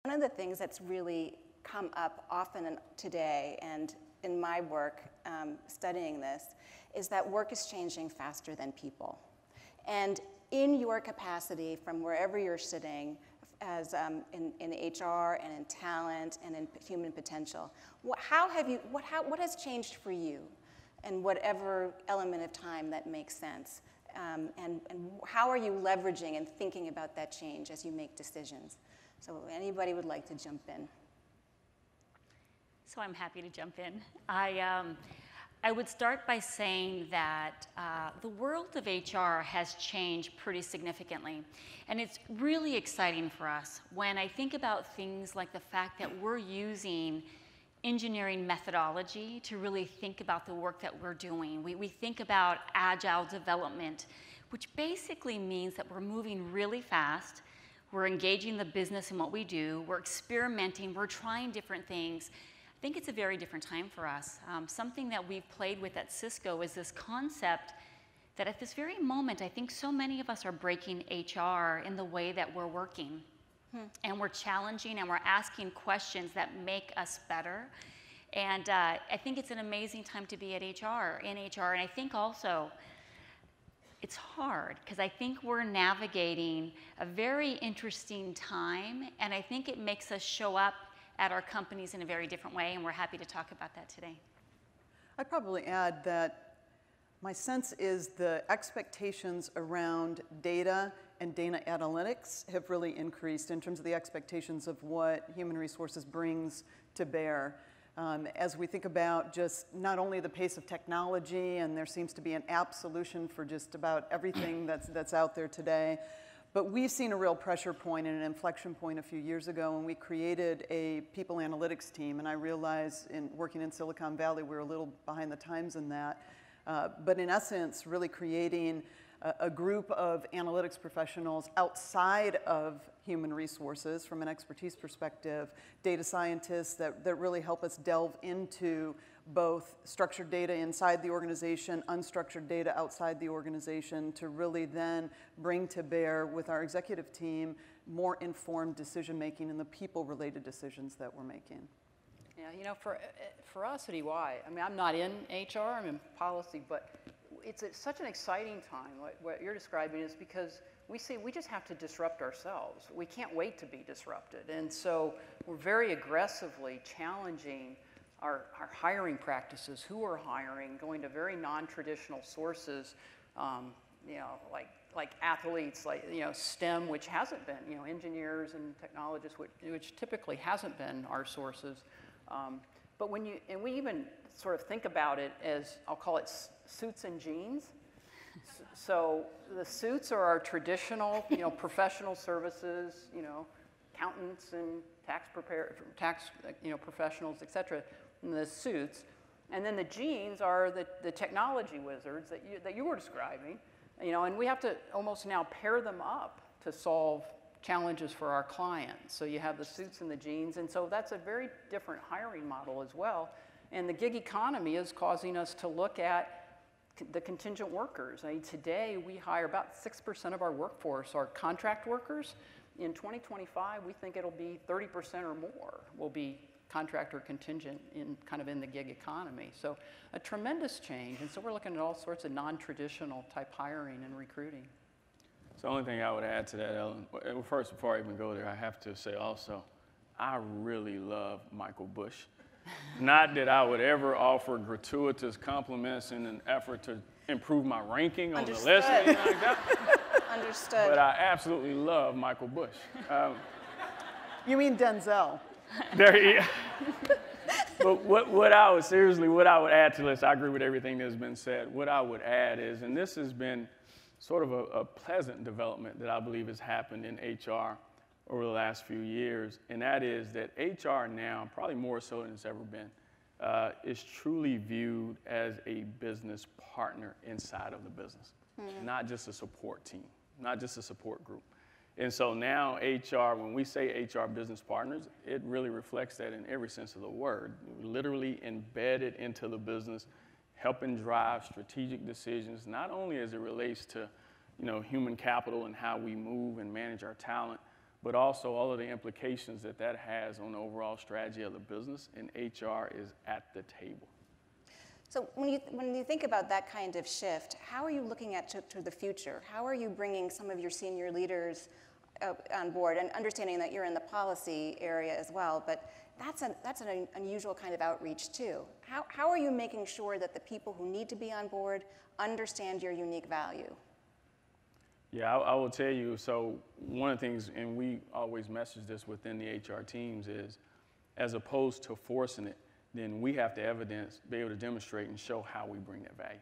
One of the things that's really come up often today and in my work studying this is that work is changing faster than people. And in your capacity from wherever you're sitting as in HR and in talent and in human potential, what has changed for you in whatever element of time that makes sense? And how are you leveraging and thinking about that change as you make decisions? So anybody would like to jump in? So I'm happy to jump in. I would start by saying that the world of HR has changed pretty significantly. And it's really exciting for us when I think about things like the fact that we're using engineering methodology to really think about the work that we're doing. We think about agile development, which basically means that we're moving really fast. We're engaging the business in what we do. We're experimenting. We're trying different things. I think it's a very different time for us. Something that we've played with at Cisco is this concept that at this very moment, I think so many of us are breaking HR in the way that we're working. And we're challenging and we're asking questions that make us better. And I think it's an amazing time to be at in HR. And I think also it's hard because I think we're navigating a very interesting time. And I think it makes us show up at our companies in a very different way, and we're happy to talk about that today. I'd probably add that my sense is the expectations around data and data analytics have really increased in terms of the expectations of what human resources brings to bear. As we think about just not only the pace of technology, and there seems to be an app solution for just about everything that's out there today, but we've seen a real pressure point and an inflection point a few years ago when we created a people analytics team. And I realize in working in Silicon Valley, we're a little behind the times in that. But in essence, really creating a group of analytics professionals outside of human resources from an expertise perspective, data scientists that really help us delve into both structured data inside the organization, unstructured data outside the organization, to really then bring to bear with our executive team more informed decision making in the people-related decisions that we're making. Yeah, you know, for us at EY, I mean, I'm not in HR, I'm in policy, but it's such an exciting time. What you're describing is because we just have to disrupt ourselves. We can't wait to be disrupted. And so we're very aggressively challenging our hiring practices, who are hiring, going to very non-traditional sources, you know, like athletes, like, you know, STEM, which hasn't been, you know, engineers and technologists, which typically hasn't been our sources. But and we even sort of think about it as, I'll call it suits and jeans. So the suits are our traditional, you know, professional services, you know, accountants and tax you know, professionals, et cetera, in the suits. And then the jeans are the technology wizards that you were describing, you know, and we have to almost now pair them up to solve challenges for our clients. So you have the suits and the jeans, and so that's a very different hiring model as well. And the gig economy is causing us to look at the contingent workers. I mean, today we hire about 6% of our workforce are contract workers. In 2025, we think it'll be 30% or more will be contract or contingent in the gig economy. So a tremendous change. And so we're looking at all sorts of non-traditional type hiring and recruiting. So the only thing I would add to that, Ellen, well, first, before I even go there, I have to say also, I really love Michael Bush. Not that I would ever offer gratuitous compliments in an effort to improve my ranking on the list or anything like that. Understood. But I absolutely love Michael Bush. You mean Denzel? There, but what I would add to this, I agree with everything that's been said. What I would add is, and this has been sort of a pleasant development that I believe has happened in HR over the last few years, and that is that HR now, probably more so than it's ever been, is truly viewed as a business partner inside of the business, not just a support team, not just a support group. And so now HR, when we say HR business partners, it really reflects that in every sense of the word, literally embedded into the business, helping drive strategic decisions, not only as it relates to, you know, human capital and how we move and manage our talent, but also all of the implications that that has on the overall strategy of the business, and HR is at the table. So when you think about that kind of shift, how are you looking at to the future? How are you bringing some of your senior leaders on board, and understanding that you're in the policy area as well, but that's an unusual kind of outreach too. How are you making sure that the people who need to be on board understand your unique value? Yeah, I will tell you, so one of the things, and we always message this within the HR teams, is as opposed to forcing it, then we have to evidence, be able to demonstrate and show how we bring that value.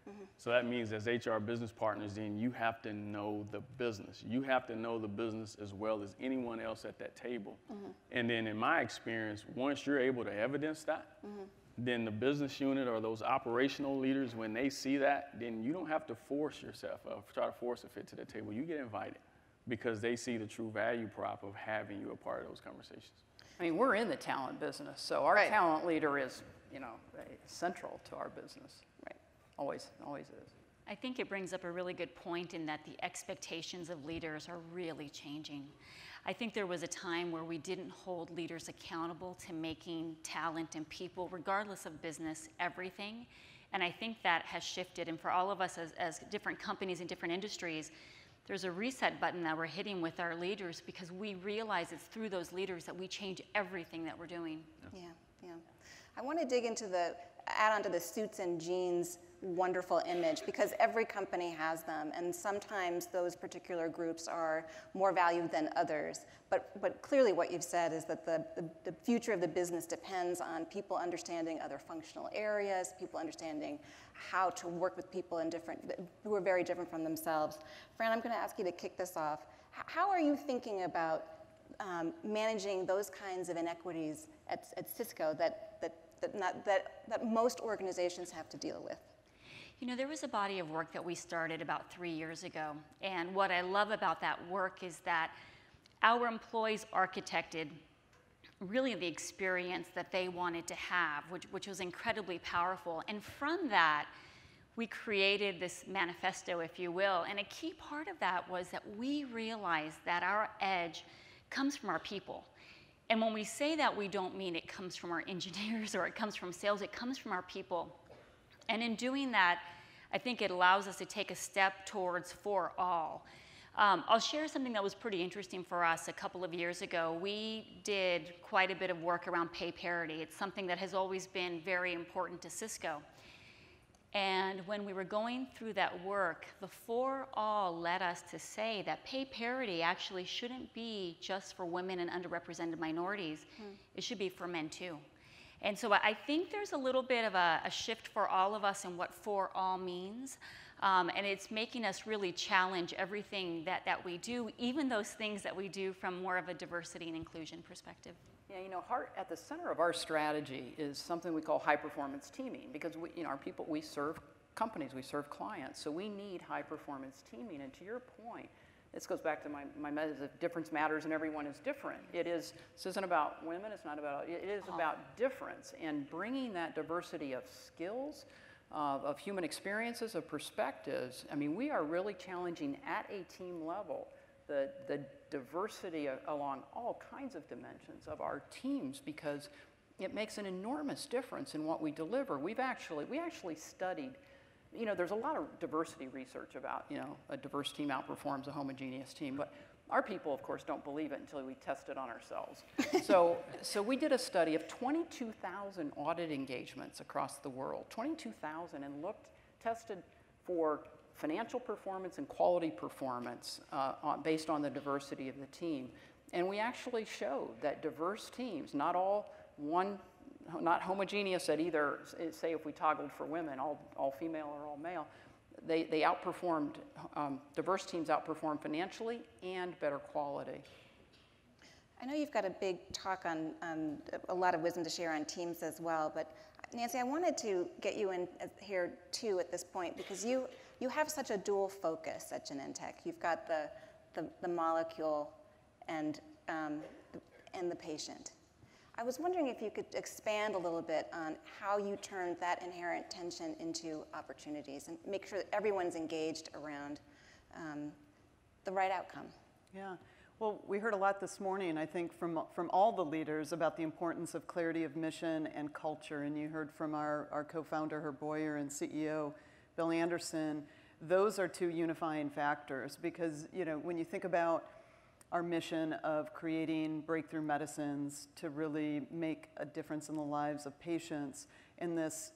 Mm-hmm. So that means as HR business partners, then you have to know the business. You have to know the business as well as anyone else at that table. Mm-hmm. And then in my experience, once you're able to evidence that, mm-hmm. then the business unit or those operational leaders, when they see that, then you don't have to force yourself, try to force a fit to the table. You get invited because they see the true value prop of having you a part of those conversations. I mean, we're in the talent business, so our talent leader is, central to our business. Right. Always is. I think it brings up a really good point in that the expectations of leaders are really changing. I think there was a time where we didn't hold leaders accountable to making talent and people, regardless of business, everything. And I think that has shifted. And for all of us as different companies in different industries, there's a reset button that we're hitting with our leaders, because we realize it's through those leaders that we change everything that we're doing. Yeah. I want to add on to the suits and jeans wonderful image, because every company has them, and sometimes those particular groups are more valued than others. But clearly what you've said is that the future of the business depends on people understanding other functional areas, people understanding how to work with people who are very different from themselves. Fran, I'm going to ask you to kick this off. How are you thinking about managing those kinds of inequities at Cisco that most organizations have to deal with? There was a body of work that we started about 3 years ago, and what I love about that work is that our employees architected really the experience that they wanted to have, which was incredibly powerful. And from that, we created this manifesto, if you will, and a key part of that was that we realized that our edge comes from our people. And when we say that, we don't mean it comes from our engineers or it comes from sales, it comes from our people. And in doing that, I think it allows us to take a step towards for all. I'll share something that was pretty interesting for us a couple of years ago. We did quite a bit of work around pay parity. It's something that has always been very important to Cisco. And when we were going through that work, the for all led us to say that pay parity actually shouldn't be just for women and underrepresented minorities. It should be for men too. And so I think there's a little bit of a shift for all of us in what for all means. And it's making us really challenge everything that we do, even those things that we do from more of a diversity and inclusion perspective. Yeah, at the center of our strategy is something we call high-performance teaming, because our people, we serve companies, we serve clients, so we need high-performance teaming. And to your point, this goes back to my message of difference matters and everyone is different. This isn't about women, it's not about, it is about difference, and bringing that diversity of skills, of human experiences, of perspectives. I mean, we are really challenging at a team level the diversity along all kinds of dimensions of our teams, because it makes an enormous difference in what we deliver. We actually studied, there's a lot of diversity research about, a diverse team outperforms a homogeneous team, but our people, of course, don't believe it until we test it on ourselves. So we did a study of 22,000 audit engagements across the world, 22,000, and tested for financial performance and quality performance based on the diversity of the team. And we actually showed that diverse teams, not homogeneous at either, say if we toggled for women, all female or all male, they outperformed, diverse teams outperformed financially and better quality. I know you've got a big talk on a lot of wisdom to share on teams as well, but Nancy, I wanted to get you in here too at this point, because you have such a dual focus at Genentech. You've got the molecule and the patient. I was wondering if you could expand a little bit on how you turn that inherent tension into opportunities and make sure that everyone's engaged around the right outcome. Yeah. Well, we heard a lot this morning, I think, from all the leaders about the importance of clarity of mission and culture. And you heard from our co-founder, Herb Boyer, and CEO, Bill Anderson. Those are two unifying factors because, you know, when you think about our mission of creating breakthrough medicines to really make a difference in the lives of patients, and this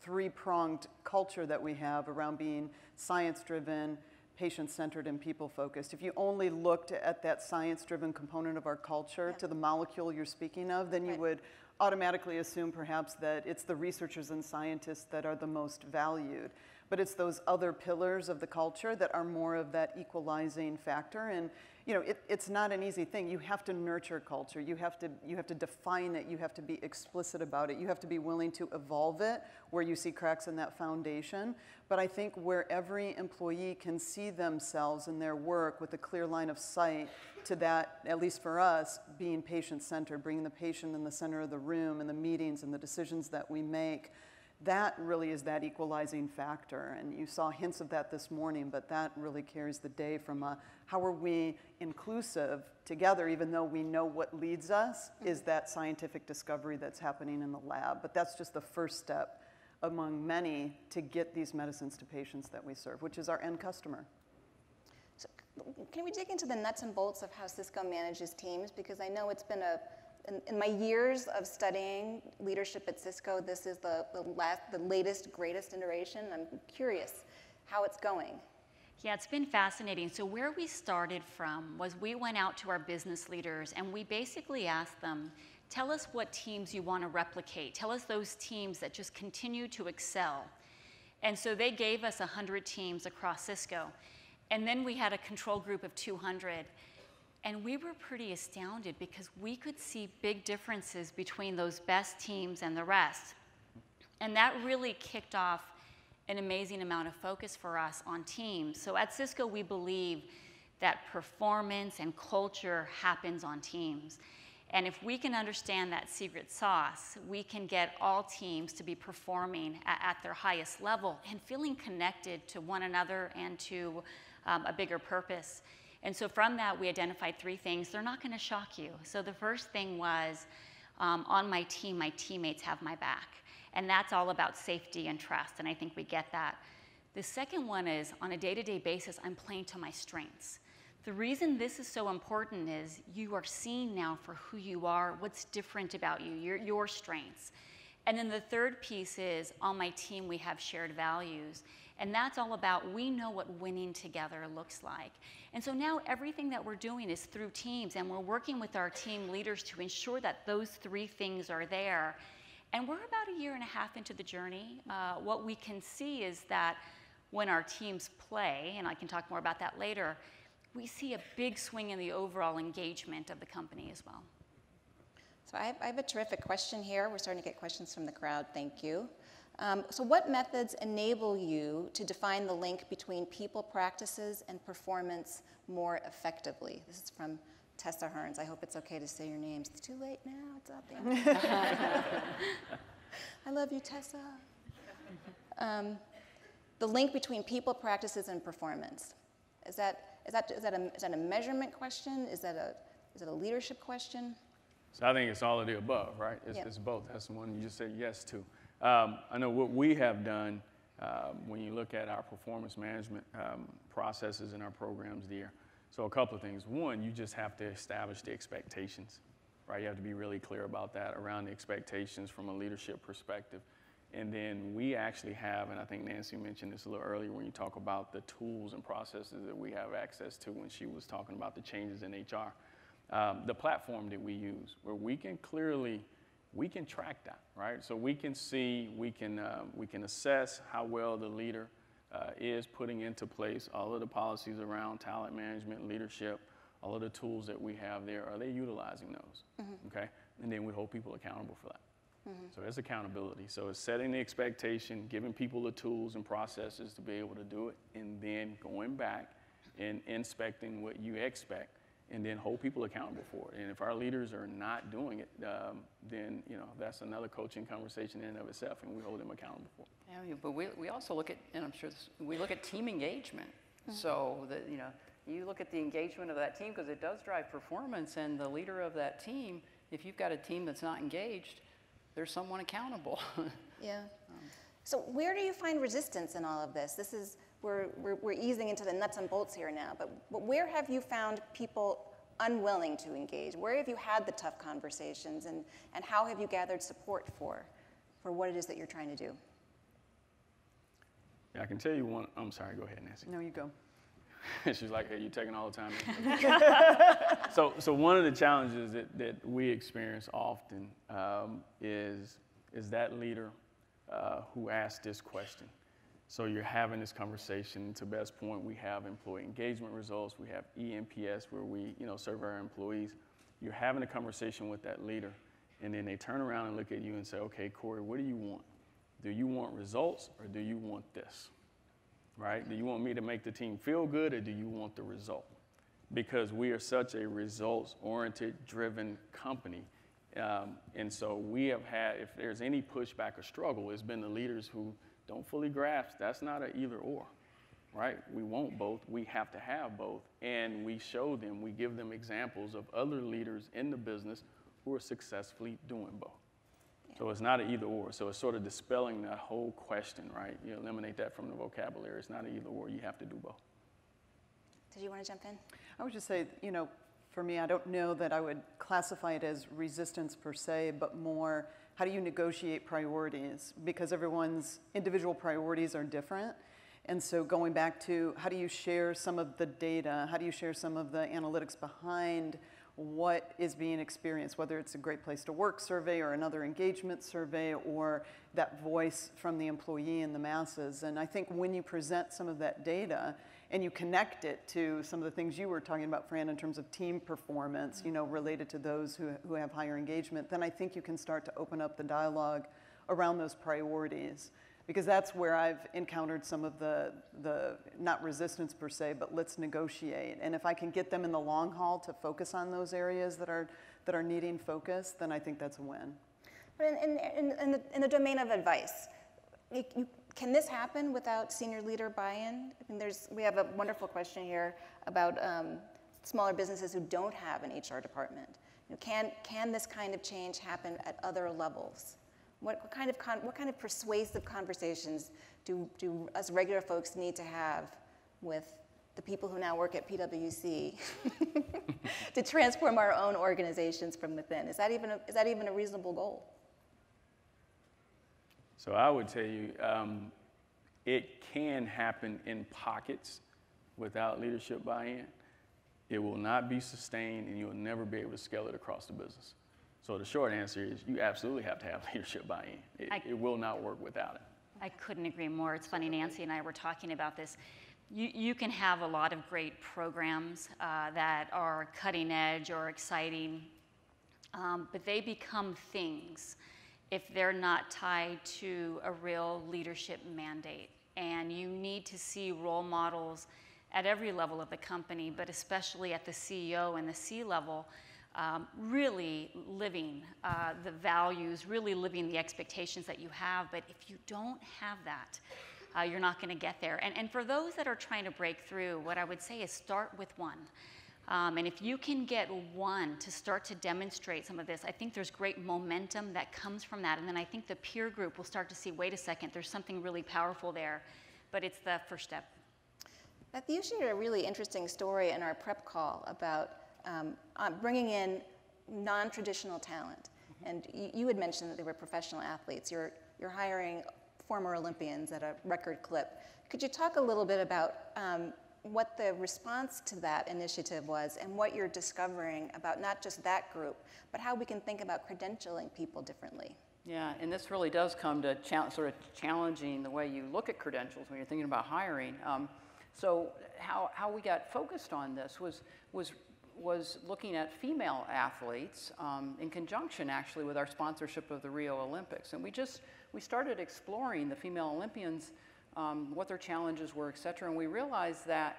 three-pronged culture that we have around being science-driven, patient-centered, and people-focused. If you only looked at that science-driven component of our culture to the molecule you're speaking of, then you would automatically assume perhaps that it's the researchers and scientists that are the most valued. But it's those other pillars of the culture that are more of that equalizing factor. And you know, it's not an easy thing. You have to nurture culture. You have to define it. You have to be explicit about it. You have to be willing to evolve it where you see cracks in that foundation. But I think where every employee can see themselves in their work with a clear line of sight to that, at least for us, being patient-centered, bringing the patient in the center of the room and the meetings and the decisions that we make, that really is that equalizing factor. And you saw hints of that this morning, but that really carries the day from how are we inclusive together, even though we know what leads us is that scientific discovery that's happening in the lab. But that's just the first step among many to get these medicines to patients that we serve, which is our end customer. So can we dig into the nuts and bolts of how Cisco manages teams? Because I know it's been in my years of studying leadership at Cisco, this is the latest, greatest iteration. I'm curious how it's going. Yeah, it's been fascinating. So where we started from was we went out to our business leaders and we basically asked them, tell us what teams you want to replicate. Tell us those teams that just continue to excel. And so they gave us 100 teams across Cisco. And then we had a control group of 200. And we were pretty astounded because we could see big differences between those best teams and the rest. And that really kicked off an amazing amount of focus for us on teams. So at Cisco, we believe that performance and culture happens on teams. And if we can understand that secret sauce, we can get all teams to be performing at their highest level and feeling connected to one another and to a bigger purpose. And so from that, we identified 3 things. They're not going to shock you. So the first thing was, on my team, my teammates have my back. And that's all about safety and trust, and I think we get that. The second one is, on a day-to-day basis, I'm playing to my strengths. The reason this is so important is you are seen now for who you are, what's different about you, your strengths. And then the third piece is, on my team, we have shared values. And that's all about, we know what winning together looks like. And so now everything that we're doing is through teams, and we're working with our team leaders to ensure that those 3 things are there. And we're about 1.5 years into the journey. What we can see is that when our teams play, and I can talk more about that later, we see a big swing in the overall engagement of the company as well. So I have a terrific question here. We're starting to get questions from the crowd. Thank you. So what methods enable you to define the link between people practices and performance more effectively? This is from Tessa Hearns. I hope it's okay to say your names. It's too late now. It's up there. I love you, Tessa. The link between people practices and performance. Is that a measurement question? Is that a leadership question? So I think it's all of the above, right? It's both. That's the one you just said yes to. I know what we have done when you look at our performance management processes and our programs there. So a couple of things. One, you just have to establish the expectations, right? You have to be really clear about that around the expectations from a leadership perspective. And then we actually have, and I think Nancy mentioned this a little earlier when you talk about the tools and processes that we have access to when she was talking about the changes in HR. The platform that we use, where we can track that, right? So we can see, we can assess how well the leader is putting into place all of the policies around talent management, leadership, all of the tools that we have there. Are they utilizing those? Okay, and then we hold people accountable for that. So it's accountability. So it's setting the expectation, giving people the tools and processes to be able to do it, and then going back and inspecting what you expect, and then hold people accountable for it. And if our leaders are not doing it, then that's another coaching conversation in and of itself, and we hold them accountable for it. Yeah, but we also look at, and I'm sure we look at team engagement. So that You look at the engagement of that team, because it does drive performance, and the leader of that team, if you've got a team that's not engaged, there's someone accountable. Yeah. So where do you find resistance in all of this? This is, we're easing into the nuts and bolts here now, but where have you found people unwilling to engage? Where have you had the tough conversations, and how have you gathered support for what it is that you're trying to do? Yeah, I can tell you one. I'm sorry, go ahead, Nancy. No, you go. She's like, hey, you taking all the time. So one of the challenges that we experience often is that leader who asks this question. So you're having this conversation. To Beth's point, we have employee engagement results. We have ENPS, where we serve our employees. You're having a conversation with that leader, and then they turn around and look at you and say, okay, Corey, what do you want? Do you want results, or do you want this? Right? Do you want me to make the team feel good, or do you want the result? Because we are such a results-oriented, driven company. And so we have had, if there's any pushback or struggle, it's been the leaders who don't fully grasp that's not an either or, right? We want both. We have to have both. And we show them, we give them examples of other leaders in the business who are successfully doing both. So it's not an either or. So it's sort of dispelling that whole question, right? You eliminate that from the vocabulary. It's not an either or. You have to do both. Did you want to jump in? I would just say, for me, I don't know that I would classify it as resistance per se, but more, how do you negotiate priorities? Because everyone's individual priorities are different. And so going back to, how do you share some of the data? How do you share some of the analytics behind what is being experienced, whether it's a Great Place to Work survey or another engagement survey, or that voice from the employee and the masses? And I think when you present some of that data and you connect it to some of the things you were talking about, Fran, in terms of team performance, related to those who have higher engagement, then I think you can start to open up the dialogue around those priorities. Because that's where I've encountered some of the not resistance per se, but let's negotiate. And if I can get them in the long haul to focus on those areas that are needing focus, then I think that's a win. But in the domain of advice, can this happen without senior leader buy-in? I mean, we have a wonderful question here about smaller businesses who don't have an HR department. Can this kind of change happen at other levels? What kind of persuasive conversations do us regular folks need to have with the people who now work at PwC to transform our own organizations from within? Is that even a reasonable goal? So I would tell you, it can happen in pockets without leadership buy-in. It will not be sustained, and you'll never be able to scale it across the business. So the short answer is you absolutely have to have leadership buy-in. It will not work without it. I couldn't agree more. It's funny, Nancy and I were talking about this. You can have a lot of great programs that are cutting edge or exciting, but they become things if they're not tied to a real leadership mandate. And you need to see role models at every level of the company, but especially at the CEO and the C-level, really living the values, really living the expectations that you have. But if you don't have that, you're not going to get there. And for those that are trying to break through, what I would say is start with one. And if you can get one to start to demonstrate some of this, I think there's great momentum that comes from that. And then I think the peer group will start to see, wait a second, there's something really powerful there. But it's the first step. Beth, you shared a really interesting story in our prep call about bringing in non-traditional talent. And you had mentioned that they were professional athletes. You're hiring former Olympians at a record clip. Could you talk a little bit about what the response to that initiative was and what you're discovering about not just that group, but how we can think about credentialing people differently? Yeah, and this really does come to sort of challenging the way you look at credentials when you're thinking about hiring. So how we got focused on this was looking at female athletes in conjunction actually with our sponsorship of the Rio Olympics. And we started exploring the female Olympians, what their challenges were, et cetera, and we realized that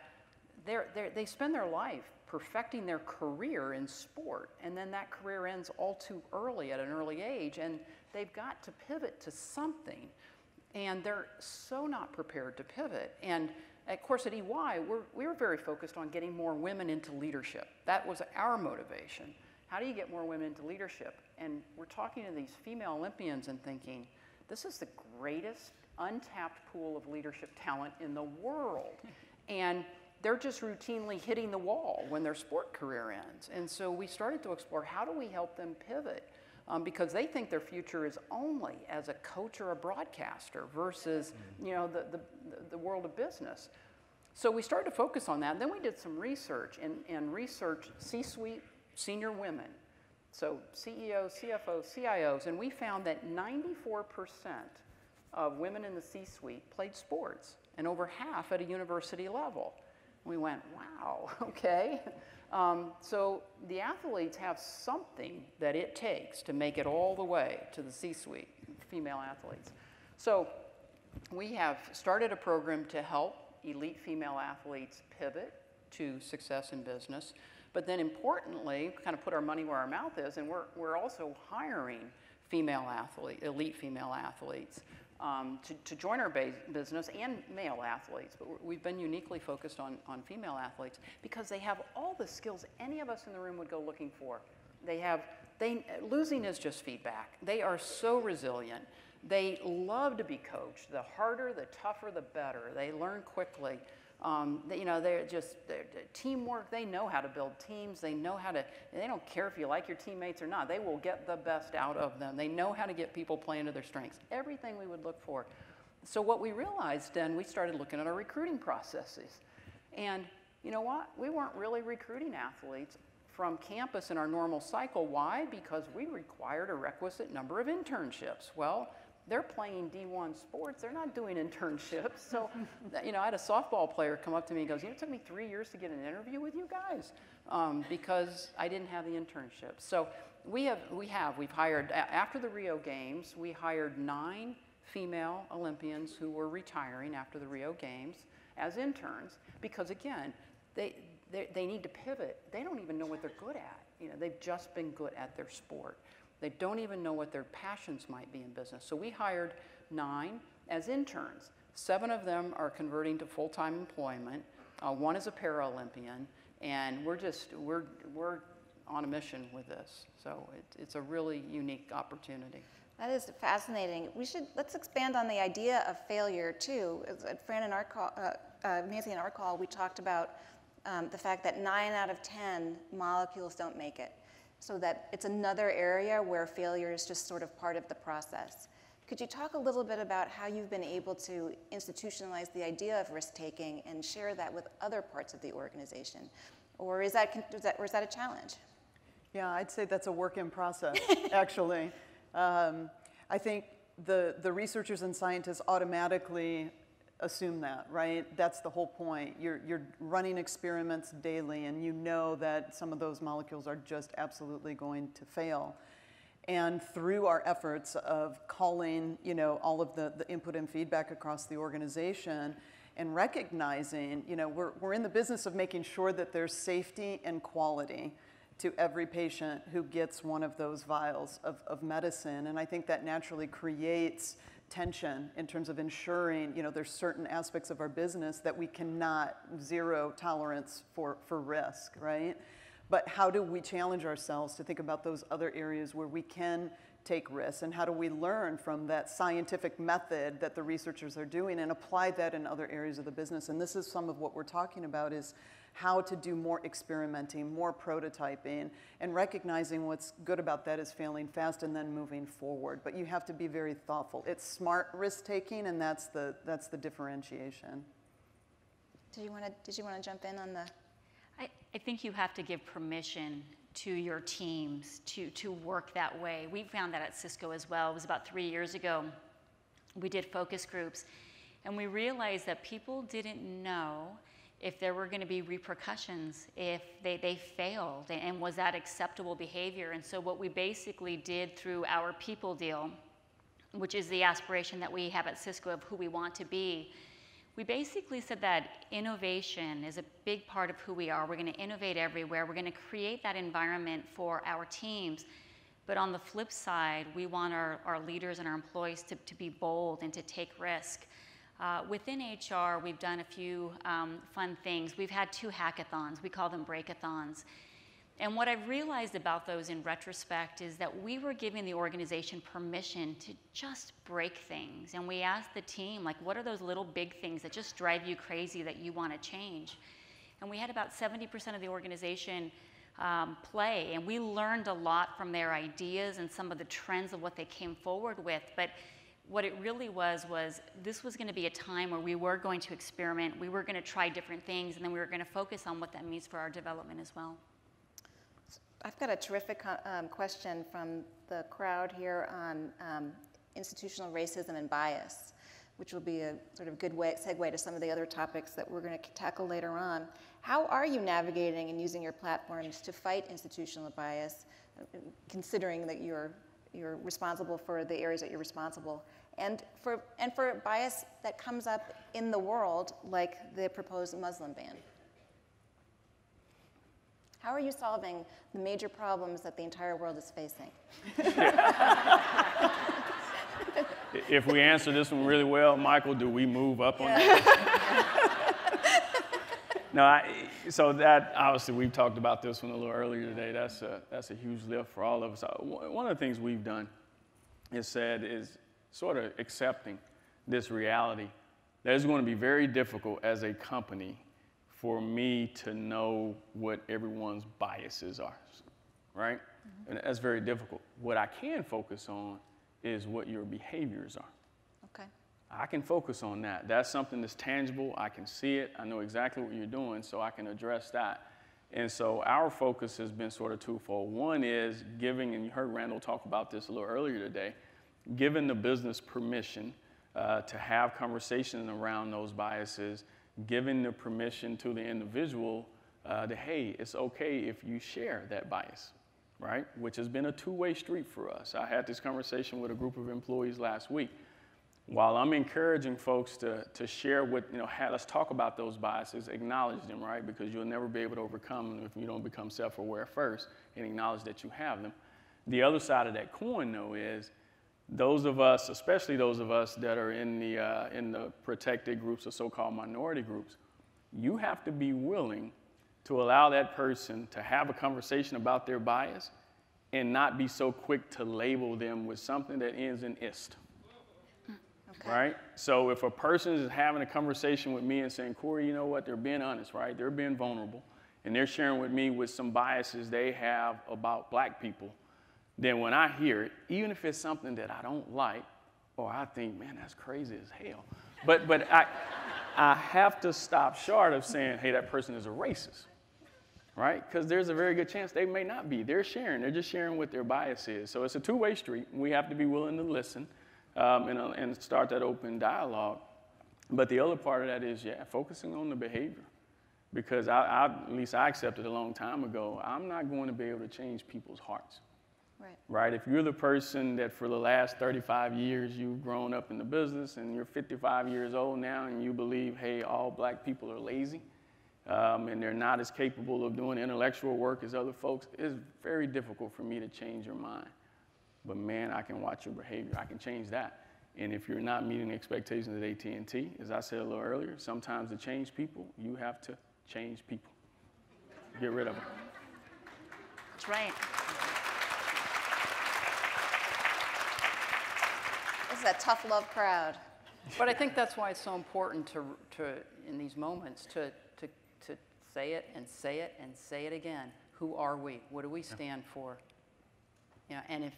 they spend their life perfecting their career in sport, and then that career ends all too early at an early age, and they've got to pivot to something, and they're so not prepared to pivot. And of course, at EY, we were very focused on getting more women into leadership. That was our motivation. How do you get more women into leadership? And we're talking to these female Olympians and thinking, this is the greatest untapped pool of leadership talent in the world. And they're just routinely hitting the wall when their sport career ends. And so we started to explore, how do we help them pivot? Because they think their future is only as a coach or a broadcaster versus, you know, the world of business. So we started to focus on that. Then we did some research and researched C-suite senior women. So CEOs, CFOs, CIOs, and we found that 94% of women in the C-suite played sports, and over half at a university level. We went, wow, okay. So the athletes have something that it takes to make it all the way to the C-suite, female athletes. So we have started a program to help elite female athletes pivot to success in business. But then importantly, kind of put our money where our mouth is, and we're also hiring elite female athletes to join our business, and male athletes. But we've been uniquely focused on female athletes because they have all the skills any of us in the room would go looking for. Losing is just feedback. They are so resilient. They love to be coached. The harder, the tougher, the better. They learn quickly. They're teamwork. They know how to build teams. They know how to, they don't care if you like your teammates or not. They will get the best out of them. They know how to get people playing to their strengths. Everything we would look for. So what we realized then, we started looking at our recruiting processes. And you know what? We weren't really recruiting athletes from campus in our normal cycle. Why? Because we required a requisite number of internships. Well, they're playing D1 sports. They're not doing internships. So, you know, I had a softball player come up to me and goes, you know, it took me 3 years to get an interview with you guys because I didn't have the internship. So we've hired, after the Rio Games, we hired 9 female Olympians who were retiring after the Rio Games as interns because, again, they need to pivot. They don't even know what they're good at. You know, they've just been good at their sport. They don't even know what their passions might be in business. So we hired 9 as interns. 7 of them are converting to full-time employment. 1 is a Paralympian, and we're on a mission with this. So it's a really unique opportunity. That is fascinating. Let's expand on the idea of failure too. Fran in our call, Nancy in our call, we talked about the fact that 9 out of 10 molecules don't make it. So that it's another area where failure is just sort of part of the process. Could you talk a little bit about how you've been able to institutionalize the idea of risk-taking and share that with other parts of the organization? Or is that a challenge? Yeah, I'd say that's a work in process, actually. I think the researchers and scientists automatically assume that, right? That's the whole point. You're running experiments daily, and you know that some of those molecules are just absolutely going to fail. And through our efforts of calling, you know, all of the input and feedback across the organization and recognizing, you know, we're in the business of making sure that there's safety and quality to every patient who gets one of those vials of medicine. And I think that naturally creates tension in terms of ensuring, you know, there's certain aspects of our business that we cannot zero tolerance for risk, right? But how do we challenge ourselves to think about those other areas where we can take risks, and how do we learn from that scientific method that the researchers are doing and apply that in other areas of the business? And this is some of what we're talking about, is how to do more experimenting, more prototyping, and recognizing what's good about that is failing fast and then moving forward. But you have to be very thoughtful. It's smart risk-taking, and that's the differentiation. Did you want to jump in on the? I think you have to give permission to your teams to work that way. We found that at Cisco as well. It was about 3 years ago. We did focus groups, and we realized that people didn't know if there were going to be repercussions if they failed, and was that acceptable behavior. And so what we basically did through our people deal, which is the aspiration that we have at Cisco of who we want to be, we basically said that innovation is a big part of who we are. We're going to innovate everywhere. We're going to create that environment for our teams. But on the flip side, we want our leaders and our employees to be bold and to take risk. Within HR, we've done a few fun things. We've had 2 hackathons. We call them breakathons. And what I've realized about those in retrospect is that we were giving the organization permission to just break things. And we asked the team, like, what are those little big things that just drive you crazy that you want to change? And we had about 70% of the organization play. And we learned a lot from their ideas and some of the trends of what they came forward with. But what it really was this was going to be a time where we were going to experiment, we were going to try different things, and then we were going to focus on what that means for our development as well. I've got a terrific question from the crowd here on institutional racism and bias, which will be a sort of good segue to some of the other topics that we're going to tackle later on. How are you navigating and using your platforms to fight institutional bias, considering that you're responsible for the areas that you're responsible, and for bias that comes up in the world, like the proposed Muslim ban? How are you solving the major problems that the entire world is facing? If we answer this one really well, Michael, do we move up on that? No, so that, obviously, we've talked about this one a little earlier today. That's a huge lift for all of us. One of the things we've done is sort of accepting this reality that it's going to be very difficult as a company for me to know what everyone's biases are, right? Mm-hmm. And that's very difficult. What I can focus on is what your behaviors are. Okay. I can focus on that. That's something that's tangible. I can see it. I know exactly what you're doing, so I can address that. And so our focus has been sort of twofold. One is giving, and you heard Randall talk about this a little earlier today, giving the business permission to have conversations around those biases, giving the permission to the individual that, hey, it's okay if you share that bias, right? Which has been a two-way street for us. I had this conversation with a group of employees last week. While I'm encouraging folks to share what, let's talk about those biases, acknowledge them, right? Because you'll never be able to overcome them if you don't become self-aware first and acknowledge that you have them. The other side of that coin, though, is those of us, especially those of us that are in the protected groups or so-called minority groups, you have to be willing to allow that person to have a conversation about their bias and not be so quick to label them with something that ends in ist. Okay. Right? So if a person is having a conversation with me and saying, Corey, you know what, they're being honest, right? They're being vulnerable, and they're sharing with me with some biases they have about black people, then when I hear it, even if it's something that I don't like, or I think, man, that's crazy as hell, but I have to stop short of saying, hey, that person is a racist, right? Because there's a very good chance they may not be. They're just sharing what their bias is. So it's a two-way street. We have to be willing to listen and start that open dialogue. But the other part of that is, focusing on the behavior. Because at least I accepted a long time ago, I'm not going to be able to change people's hearts. Right? If you're the person that for the last 35 years you've grown up in the business and you're 55 years old now and you believe, hey, all black people are lazy and they're not as capable of doing intellectual work as other folks, it's very difficult for me to change your mind. But man, I can watch your behavior. I can change that. And if you're not meeting the expectations at AT&T, as I said a little earlier, sometimes to change people, you have to change people. Get rid of them. That's right. This is a tough love crowd. But I think that's why it's so important to in these moments to say it and say it and say it again. Who are we? What do we stand for? And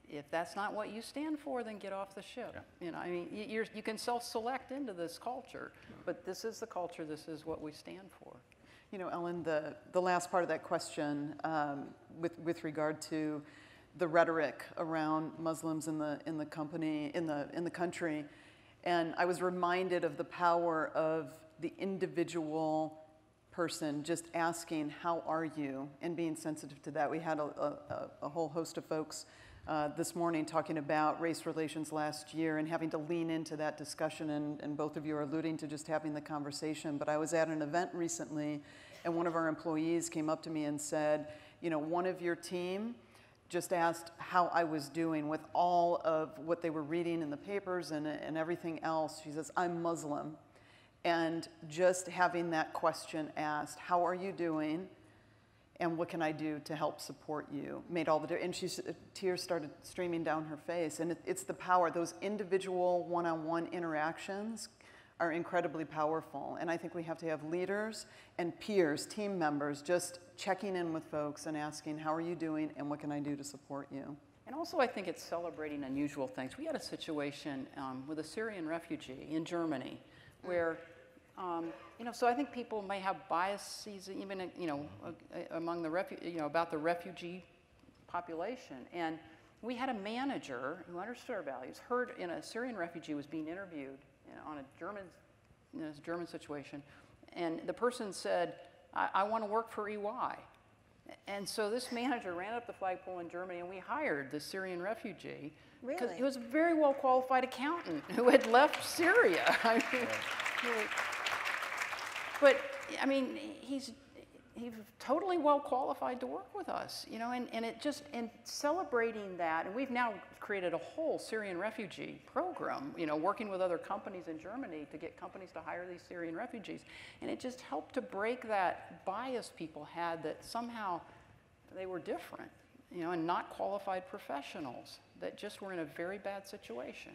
if that's not what you stand for, then get off the ship. I mean, you can self-select into this culture, but this is the culture. This is what we stand for. Ellen, the last part of that question with regard to the rhetoric around Muslims in the country, and I was reminded of the power of the individual person just asking, how are you, and being sensitive to that. We had a whole host of folks this morning talking about race relations last year and having to lean into that discussion, and both of you are alluding to just having the conversation. But I was at an event recently, and one of our employees came up to me and said, one of your team just asked how I was doing with all of what they were reading in the papers and everything else. She says, I'm Muslim. And just having that question asked, how are you doing? And what can I do to help support you? Made all the difference. And tears started streaming down her face. And it's the power. Those individual one-on-one interactions are incredibly powerful. And I think we have to have leaders and peers, team members, just checking in with folks and asking, how are you doing and what can I do to support you? And also I think it's celebrating unusual things. We had a situation with a Syrian refugee in Germany where, so I think people may have biases even, among the about the refugee population. And we had a manager who understood our values, heard a Syrian refugee was being interviewed on a German situation, and the person said, I want to work for EY. And so this manager ran up the flagpole in Germany, and we hired this Syrian refugee. Really? Because he was a very well-qualified accountant who had left Syria. I mean, really. But, I mean, he's totally well qualified to work with us, and celebrating that, and we've now created a whole Syrian refugee program, working with other companies in Germany to get companies to hire these Syrian refugees, and it just helped to break that bias people had that somehow they were different, and not qualified professionals that just were in a very bad situation.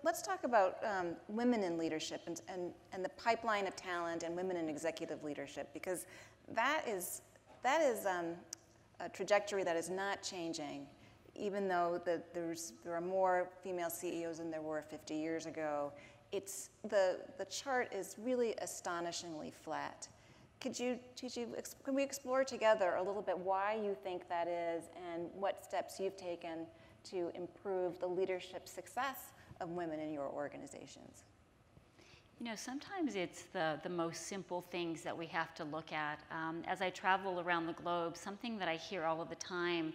Let's talk about women in leadership and the pipeline of talent and women in executive leadership, because that is a trajectory that is not changing, even though there are more female CEOs than there were 50 years ago. The chart is really astonishingly flat. Can we explore together a little bit why you think that is and what steps you've taken to improve the leadership success of women in your organizations? Sometimes it's the most simple things that we have to look at. As I travel around the globe, something that I hear all of the time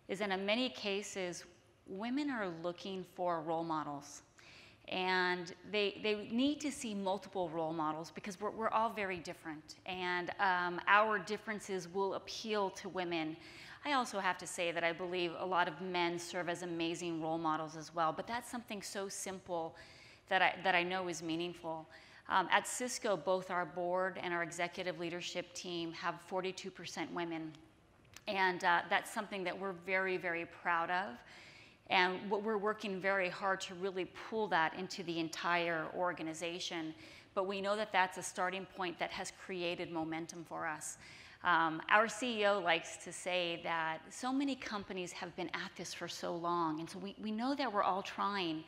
is that in many cases, women are looking for role models. And they need to see multiple role models because we're all very different. And our differences will appeal to women. I also have to say that I believe a lot of men serve as amazing role models as well, but that's something so simple that I know is meaningful. At Cisco, both our board and our executive leadership team have 42% women, and that's something that we're very, very proud of, and we're working very hard to really pull that into the entire organization, but we know that that's a starting point that has created momentum for us. Our CEO likes to say that so many companies have been at this for so long, and so we know that we're all trying,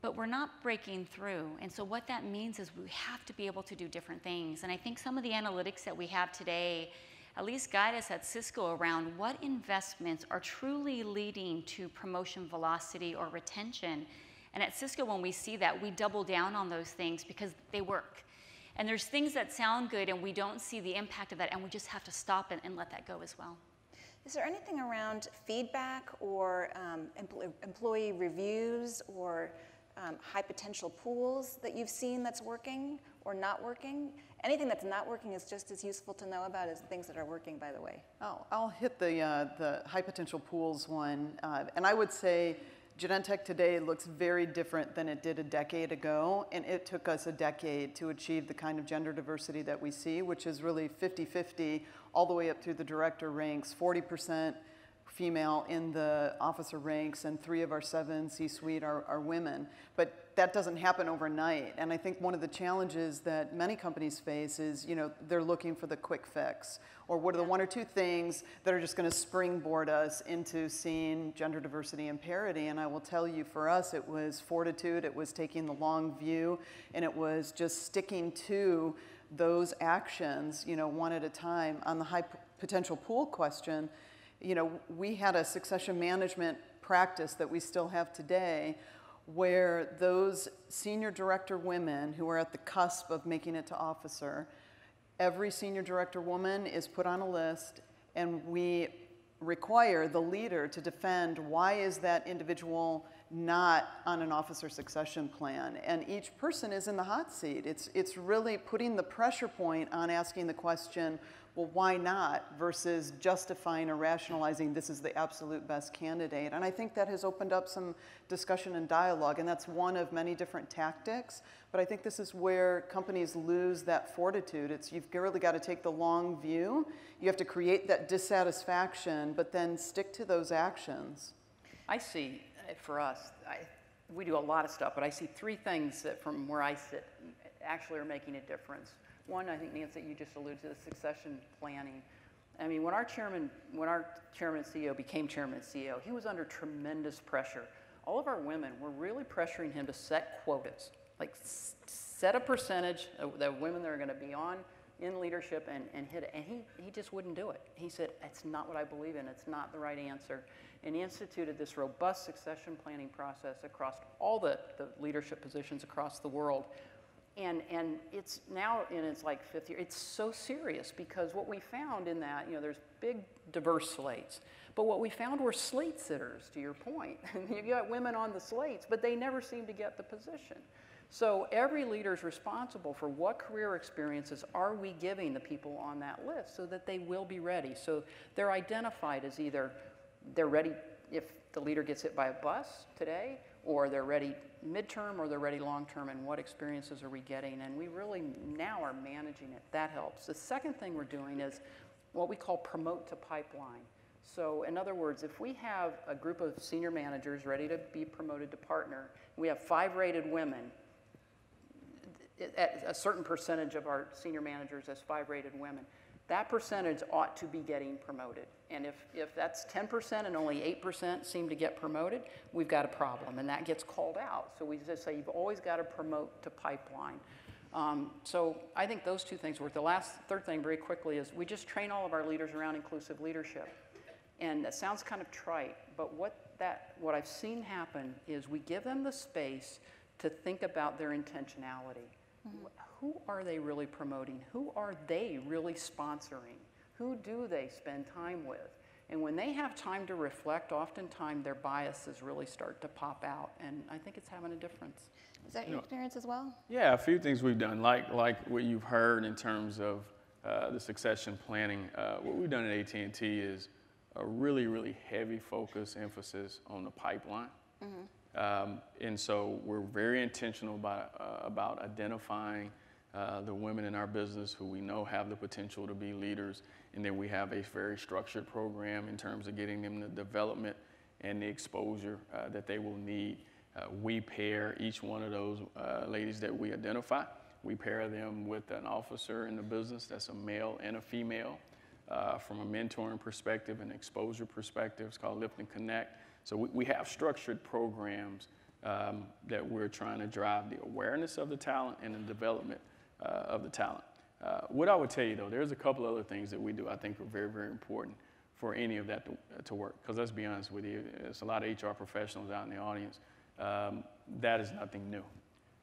but we're not breaking through. And so what that means is we have to be able to do different things. And I think some of the analytics that we have today at least guide us at Cisco around what investments are truly leading to promotion velocity or retention. And at Cisco, when we see that, we double down on those things because they work. And there's things that sound good and we don't see the impact of that, and we just have to stop and let that go as well. Is there anything around feedback or employee reviews or high potential pools that you've seen that's working or not working? Anything that's not working is just as useful to know about as things that are working, by the way. I'll hit the high potential pools one. And I would say Genentech today looks very different than it did a decade ago, and it took us a decade to achieve the kind of gender diversity that we see, which is really 50-50 all the way up through the director ranks, 40% female in the officer ranks, and 3 of our 7 C-suite are women. But that doesn't happen overnight, and I think one of the challenges that many companies face is, they're looking for the quick fix, or what are the 1 or 2 things that are just going to springboard us into seeing gender diversity and parity. And I will tell you, for us, it was fortitude, it was taking the long view, and it was just sticking to those actions, one at a time. On the high potential pool question, we had a succession management practice that we still have today, where those senior director women who are at the cusp of making it to officer, every senior director woman is put on a list, and we require the leader to defend why is that individual not on an officer succession plan. And each person is in the hot seat. It's really putting the pressure point on asking the question, well, why not, versus justifying or rationalizing this is the absolute best candidate. And I think that has opened up some discussion and dialogue, and that's one of many different tactics. But I think this is where companies lose that fortitude. You've really got to take the long view. You have to create that dissatisfaction, but then stick to those actions. I see, for us, we do a lot of stuff, but I see three things that from where I sit actually are making a difference. One, I think, Nancy, you just alluded to the succession planning. I mean, when our chairman and CEO became chairman and CEO, he was under tremendous pressure. All of our women were really pressuring him to set quotas, like set a percentage of the women that are going to be on in leadership and hit it. And he just wouldn't do it. He said, it's not what I believe in. It's not the right answer. And he instituted this robust succession planning process across all the leadership positions across the world. And it's now in its like fifth year. It's so serious because what we found in that, there's big diverse slates. But what we found were slate sitters, to your point. You got women on the slates, but they never seem to get the position. So every leader is responsible for what career experiences are we giving the people on that list so that they will be ready. So they're identified as either they're ready if the leader gets hit by a bus today, or they're ready midterm, or they're ready long-term, and what experiences are we getting? And we really now are managing it. That helps. The second thing we're doing is what we call promote to pipeline. So in other words, if we have a group of senior managers ready to be promoted to partner, we have 5 rated women, at a certain percentage of our senior managers as 5 rated women, that percentage ought to be getting promoted. And if that's 10% and only 8% seem to get promoted, we've got a problem, and that gets called out. So we just say you've always got to promote to pipeline. So I think those two things work. The third thing, very quickly, is we just train all of our leaders around inclusive leadership. And that sounds kind of trite, but what I've seen happen is we give them the space to think about their intentionality. Mm-hmm. Who are they really promoting? Who are they really sponsoring? Who do they spend time with? And when they have time to reflect, oftentimes their biases really start to pop out, and I think it's having a difference. Is that your experience as well? Yeah, a few things we've done, like what you've heard in terms of the succession planning. What we've done at AT&T is a really, really heavy focus, emphasis on the pipeline. Mm-hmm. And so we're very intentional about identifying the women in our business who we know have the potential to be leaders, and then we have a very structured program in terms of getting them the development and the exposure that they will need. We pair each one of those ladies that we identify. We pair them with an officer in the business that's a male and a female. From a mentoring perspective and exposure perspective, it's called Lift and Connect. So we have structured programs that we're trying to drive the awareness of the talent and the development of the talent. What I would tell you, though, there's a couple other things that we do I think are very, very important for any of that to work. Because let's be honest with you, there's a lot of HR professionals out in the audience. That is nothing new,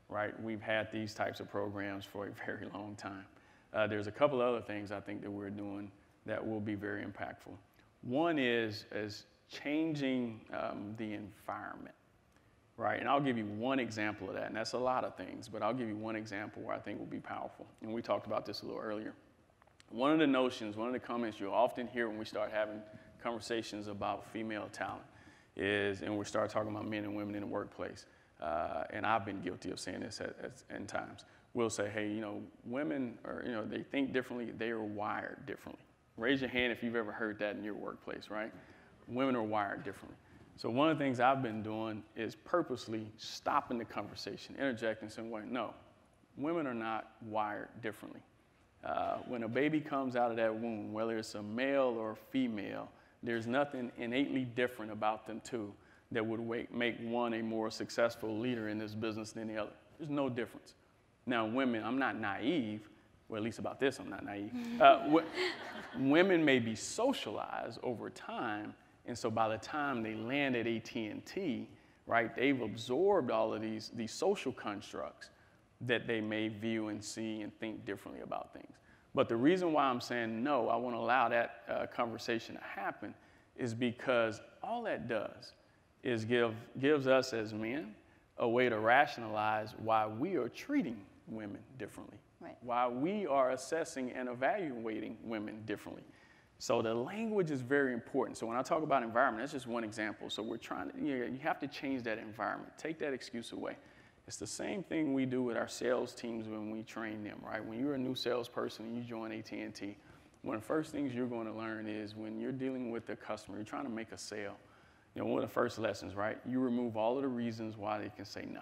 right? We've had these types of programs for a very long time. There's a couple other things I think that we're doing that will be very impactful. One is changing the environment, right? And I'll give you one example of that, and that's a lot of things, but I'll give you one example where I think will be powerful. And we talked about this a little earlier. One of the notions, one of the comments you'll often hear when we start having conversations about female talent is, and we start talking about men and women in the workplace, and I've been guilty of saying this at times, we'll say, hey, women are, they think differently, they are wired differently. Raise your hand if you've ever heard that in your workplace, right? Women are wired differently. So one of the things I've been doing is purposely stopping the conversation, interjecting some way. No, women are not wired differently. When a baby comes out of that womb, whether it's a male or a female, there's nothing innately different about them two that would make one a more successful leader in this business than the other. There's no difference. Now, women, I'm not naive. Well, at least about this, I'm not naive. Women may be socialized over time, and so by the time they land at AT&T, right, they've absorbed all of these social constructs that they may view and see and think differently about things. But the reason why I'm saying no, I want to allow that conversation to happen is because all that does is gives us as men a way to rationalize why we are treating women differently, Right. why we are assessing and evaluating women differently. So the language is very important. So when I talk about environment, that's just one example. So we're trying to, you have to change that environment. Take that excuse away. It's the same thing we do with our sales teams when we train them, right? When you're a new salesperson and you join AT&T, one of the first things you're going to learn is when you're dealing with the customer, you're trying to make a sale. One of the first lessons, right? You remove all of the reasons why they can say no.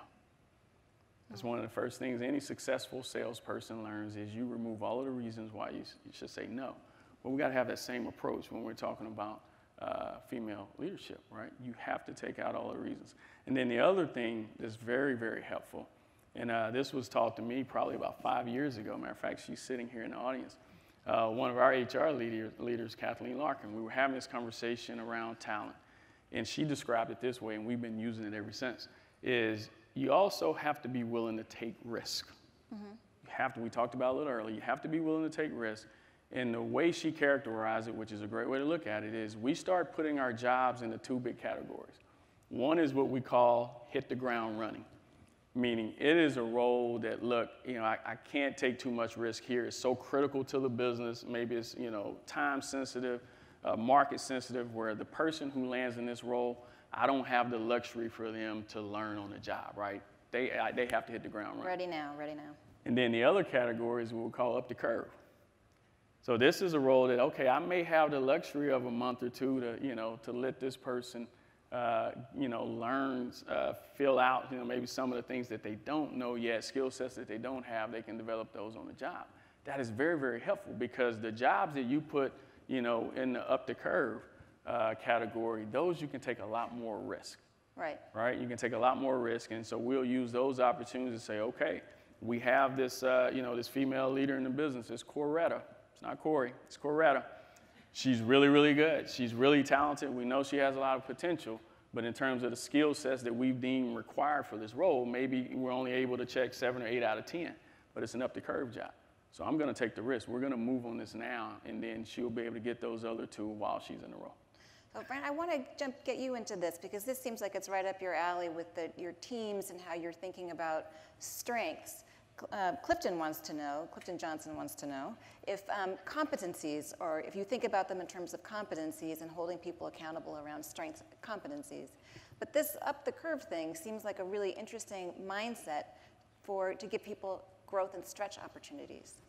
That's one of the first things any successful salesperson learns is you remove all of the reasons why you should say no. But we got to have that same approach when we're talking about female leadership, right? You have to take out all the reasons. And then the other thing that's very, very helpful, and this was taught to me probably about 5 years ago. Matter of fact, she's sitting here in the audience. One of our HR leaders, Kathleen Larkin, we were having this conversation around talent. And she described it this way, and we've been using it ever since, is you also have to be willing to take risk. Mm-hmm. You have to, we talked about it a little earlier, you have to be willing to take risk. And the way she characterized it, which is a great way to look at it, is we start putting our jobs into two big categories. One is what we call hit the ground running, meaning it is a role that, look, I can't take too much risk here. It's so critical to the business. Maybe it's, time sensitive. Market sensitive, where the person who lands in this role, I don't have the luxury for them to learn on the job, right? They have to hit the ground running. Ready now. And then the other category is what we call up the curve. So this is a role that, okay, I may have the luxury of a month or two to let this person, learn, fill out, maybe some of the things that they don't know yet, skill sets that they don't have, they can develop those on the job. That is very, very helpful because the jobs that you put in the up the curve category, those you can take a lot more risk. Right? You can take a lot more risk, and so we'll use those opportunities to say, okay, we have this, this female leader in the business. It's Coretta. It's not Corey. It's Coretta. She's really, really good. She's really talented. We know she has a lot of potential, but in terms of the skill sets that we've deemed required for this role, maybe we're only able to check 7 or 8 out of 10, but it's an up the curve job. So I'm going to take the risk. We're going to move on this now, and then she'll be able to get those other two while she's in the role. So, Brent, I want to get you into this because this seems like it's right up your alley with your teams and how you're thinking about strengths. Clifton Johnson wants to know if competencies, or if you think about them in terms of competencies and holding people accountable around strengths competencies. But this up the curve thing seems like a really interesting mindset to give people growth and stretch opportunities.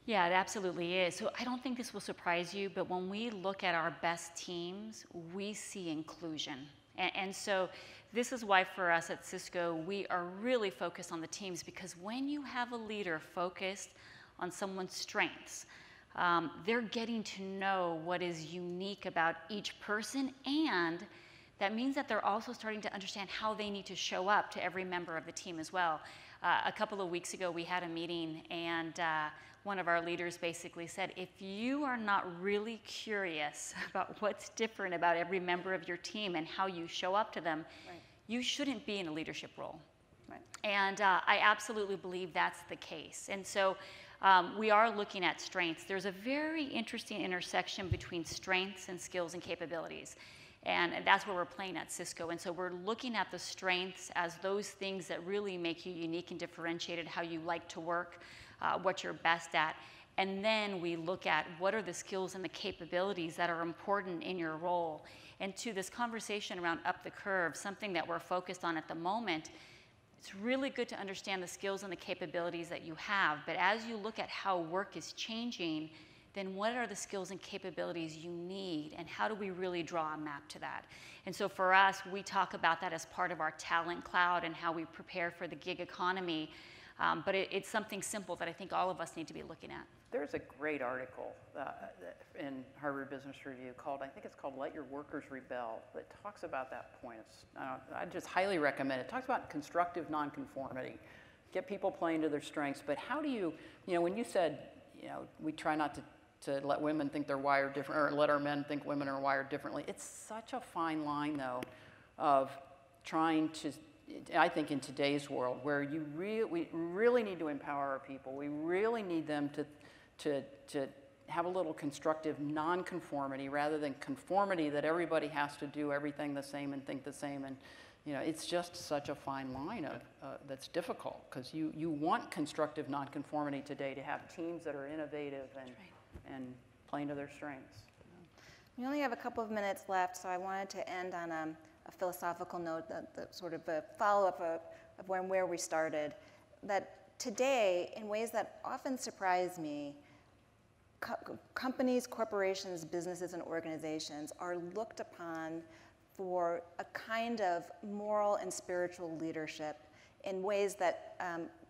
Yeah, it absolutely is. So I don't think this will surprise you, but when we look at our best teams, we see inclusion. And so this is why for us at Cisco, we are really focused on the teams, because when you have a leader focused on someone's strengths, they're getting to know what is unique about each person, and that means that they're also starting to understand how they need to show up to every member of the team as well. A couple of weeks ago, we had a meeting, and one of our leaders basically said, if you are not really curious about what's different about every member of your team and how you show up to them, right, you shouldn't be in a leadership role. Right. And I absolutely believe that's the case. And so we are looking at strengths. There's a very interesting intersection between strengths and skills and capabilities. And that's where we're playing at Cisco. And so we're looking at the strengths as those things that really make you unique and differentiated, how you like to work, what you're best at. And then we look at what are the skills and the capabilities that are important in your role. And to this conversation around up the curve, something that we're focused on at the moment, it's really good to understand the skills and the capabilities that you have. But as you look at how work is changing, then what are the skills and capabilities you need, and how do we really draw a map to that? And so for us, we talk about that as part of our talent cloud and how we prepare for the gig economy. But it's something simple that I think all of us need to be looking at. There's a great article in Harvard Business Review called, I think it's called Let Your Workers Rebel, that talks about that point. I just highly recommend it. It talks about constructive nonconformity, get people playing to their strengths. But how do you, when you said, we try not to let women think they're wired different, or let our men think women are wired differently. It's such a fine line, though, of trying to, I think in today's world, where we really need to empower our people. We really need them to have a little constructive nonconformity rather than conformity that everybody has to do everything the same and think the same. And it's just such a fine line that's difficult, because you want constructive nonconformity today to have teams that are innovative and playing to their strengths. We only have a couple of minutes left, so I wanted to end on a philosophical note, the sort of a follow-up of where we started. That today, in ways that often surprise me, companies, corporations, businesses, and organizations are looked upon for a kind of moral and spiritual leadership in ways that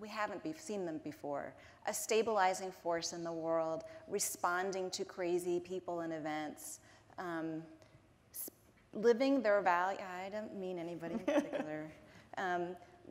we haven't seen them before. A stabilizing force in the world, responding to crazy people and events, living their value. I don't mean anybody in particular.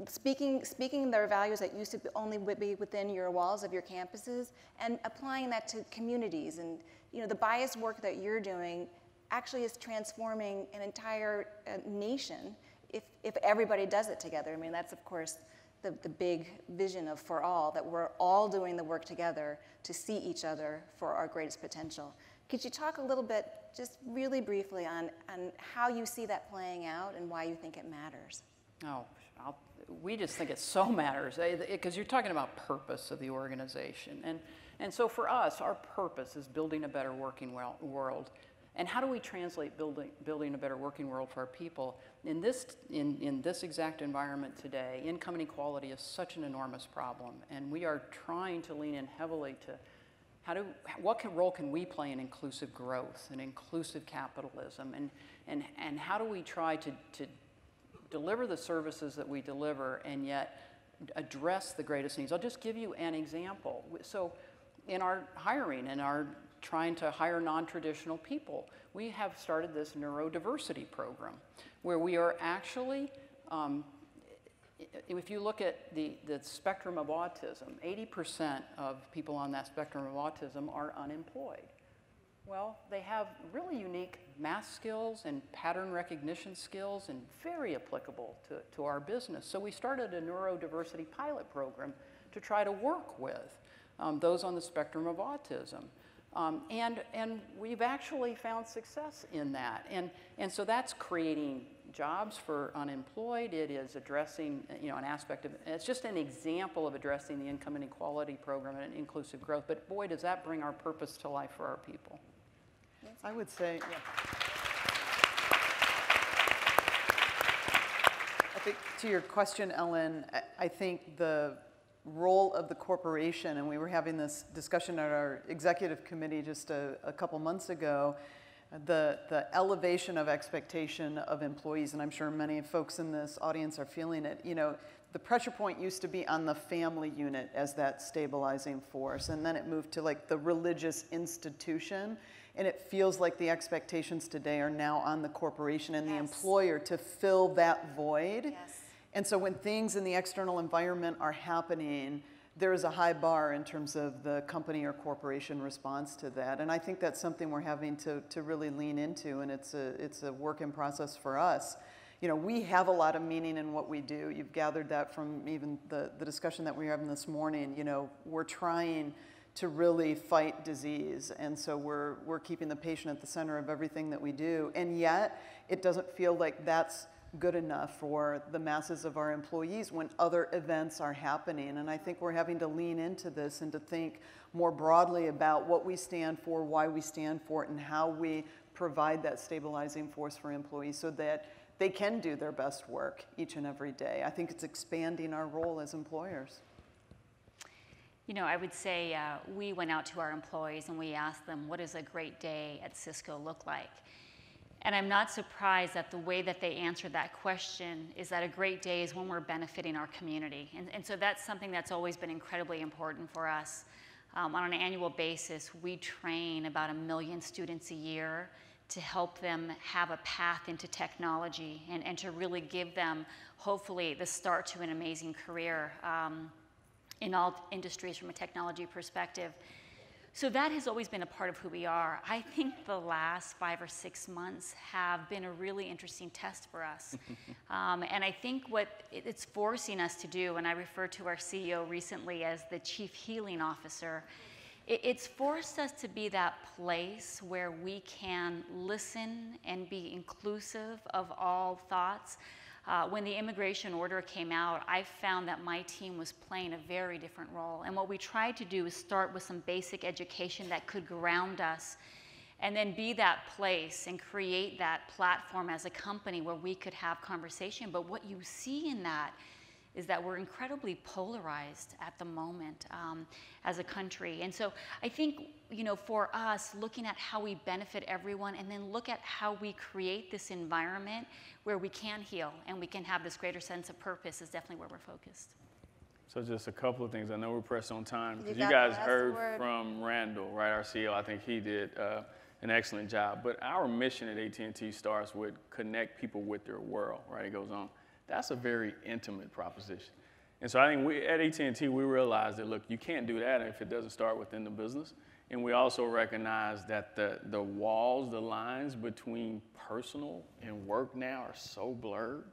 Speaking their values that used to only be within your walls of your campuses, and applying that to communities. And the bias work that you're doing actually is transforming an entire nation if everybody does it together. I mean, that's of course the big vision of For All, that we're all doing the work together to see each other for our greatest potential. Could you talk a little bit, just really briefly, on how you see that playing out and why you think it matters? Oh, we just think it so matters, because you're talking about purpose of the organization. And so for us, our purpose is building a better working world. And how do we translate building a better working world for our people? In this exact environment today, income inequality is such an enormous problem, and we are trying to lean in heavily to what role can we play in inclusive growth and inclusive capitalism, and how do we try to deliver the services that we deliver and yet address the greatest needs? I'll just give you an example. So in our hiring and our trying to hire non-traditional people, we have started this neurodiversity program where we are actually, if you look at the spectrum of autism, 80% of people on that spectrum of autism are unemployed. Well, they have really unique math skills and pattern recognition skills, and very applicable to our business. So we started a neurodiversity pilot program to try to work with those on the spectrum of autism. And we've actually found success in that. And so that's creating jobs for unemployed. It is addressing, an aspect of, it's just an example of addressing the income inequality program and inclusive growth. But boy, does that bring our purpose to life for our people. I would say, yeah. I think to your question, Ellen, I think the role of the corporation, and we were having this discussion at our executive committee just a couple months ago, the elevation of expectation of employees, and I'm sure many folks in this audience are feeling it. The pressure point used to be on the family unit as that stabilizing force, and then it moved to like the religious institution, and it feels like the expectations today are now on the corporation and the employer to fill that void. Yes. And so when things in the external environment are happening, there is a high bar in terms of the company or corporation response to that. And I think that's something we're having to really lean into, and it's a work in process for us. We have a lot of meaning in what we do. You've gathered that from even the discussion that we were having this morning. We're trying to really fight disease, and so we're keeping the patient at the center of everything that we do. And yet, it doesn't feel like that's good enough for the masses of our employees when other events are happening. And I think we're having to lean into this and to think more broadly about what we stand for, why we stand for it, and how we provide that stabilizing force for employees so that they can do their best work each and every day. I think it's expanding our role as employers. I would say we went out to our employees and we asked them, what does a great day at Cisco look like? And I'm not surprised that the way that they answered that question is that a great day is when we're benefiting our community. And so that's something that's always been incredibly important for us. On an annual basis, we train about 1 million students a year to help them have a path into technology and to really give them, hopefully, the start to an amazing career in all industries from a technology perspective. So that has always been a part of who we are. I think the last 5 or 6 months have been a really interesting test for us. And I think what it's forcing us to do, and I referred to our CEO recently as the Chief Healing Officer, it's forced us to be that place where we can listen and be inclusive of all thoughts. When the immigration order came out, I found that my team was playing a very different role. And what we tried to do is start with some basic education that could ground us, and then be that place and create that platform as a company where we could have conversation. But what you see in that is that we're incredibly polarized at the moment as a country. And so I think, for us, looking at how we benefit everyone and then look at how we create this environment where we can heal and we can have this greater sense of purpose is definitely where we're focused. So just a couple of things. I know we're pressed on time. You guys heard from Randall, right, our CEO. I think he did an excellent job. But our mission at AT&T starts with connect people with their world, right? It goes on. That's a very intimate proposition. And so I think at AT&T, we realized that, look, you can't do that if it doesn't start within the business. And we also recognize that the walls, the lines between personal and work now are so blurred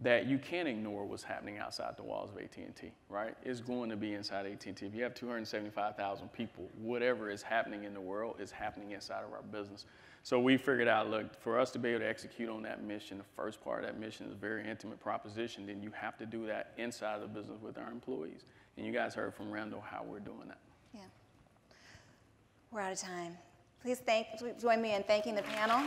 that you can't ignore what's happening outside the walls of AT&T, right? It's going to be inside AT&T. If you have 275,000 people, whatever is happening in the world is happening inside of our business. So we figured out, look, for us to be able to execute on that mission, the first part of that mission is a very intimate proposition, then you have to do that inside of the business with our employees. And you guys heard from Randall how we're doing that. Yeah. We're out of time. Please join me in thanking the panel.